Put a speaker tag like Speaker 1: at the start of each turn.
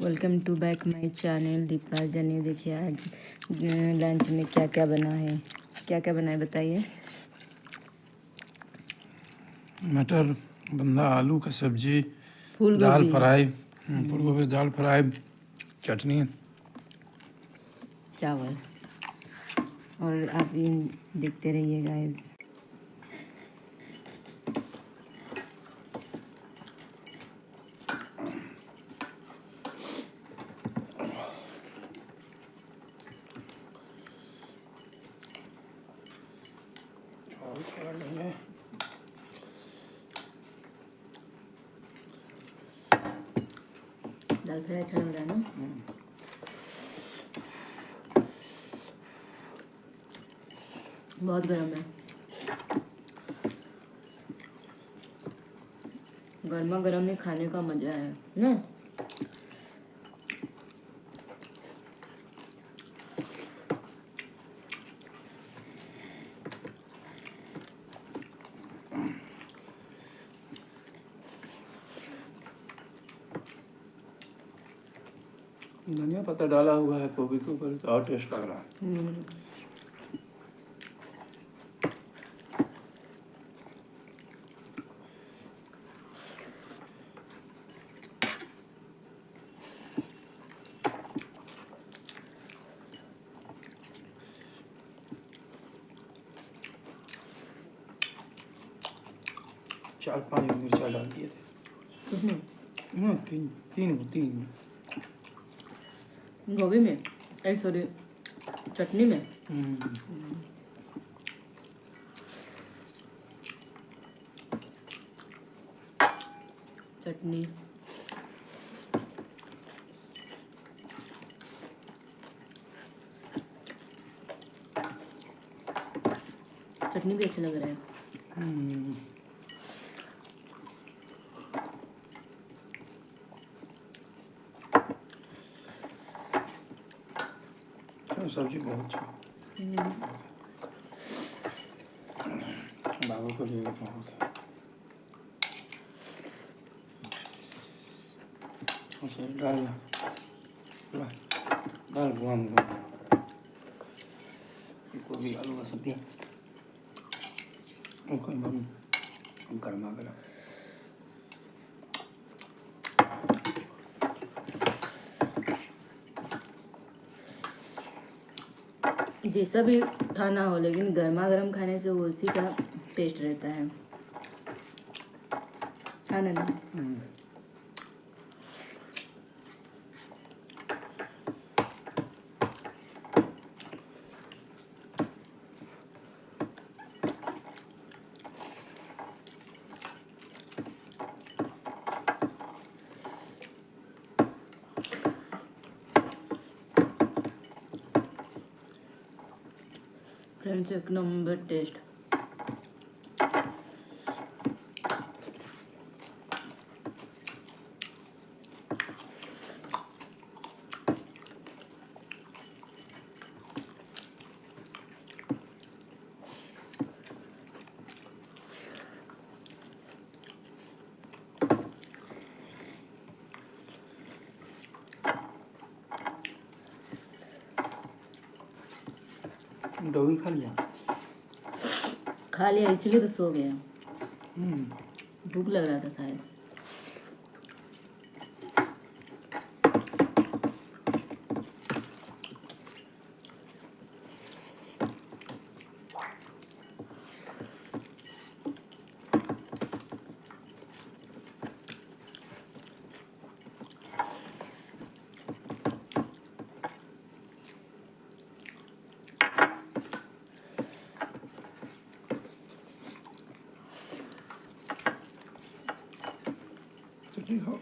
Speaker 1: Welcome to back my channel Deepa Jani. देखिए आज lunch में क्या क्या बना है, क्या क्या बना है बताइए।
Speaker 2: मटर, बंधा आलू का सब्जी,
Speaker 1: फूल
Speaker 2: दाल
Speaker 1: गोभी,
Speaker 2: फ्राई, फूल गोभी दाल फ्राई, चटनी।
Speaker 1: चावल। और आप इन देखते रहिए गाइस। दाल फ्राई अच्छा लग रहा है ना। बहुत गर्म है, गर्मा गर्म ही खाने का मजा है ना।
Speaker 2: धनिया पत्ता डाला हुआ है गोभी के ऊपर तो और टेस्ट लग रहा है। चार पांच मिर्चा डाल दिए थे। तीन
Speaker 1: गोभी में, सॉरी चटनी में। चटनी चटनी भी अच्छा लग रहा है।
Speaker 2: सब्जी बहुत अच्छा। बाबू को लिए बहुत है। डाल दाल गुआम गोभी आलू का सब्जी गर्मा गर्म।
Speaker 1: जैसा भी खाना हो लेकिन गर्मा गर्म खाने से वो उसी का टेस्ट रहता है ना। फ्रेंड्स एक नंबर टेस्ट।
Speaker 2: डोगी खा
Speaker 1: लिया इसलिए तो सो गया। भूख लग रहा था शायद।
Speaker 2: चटनी खाओ।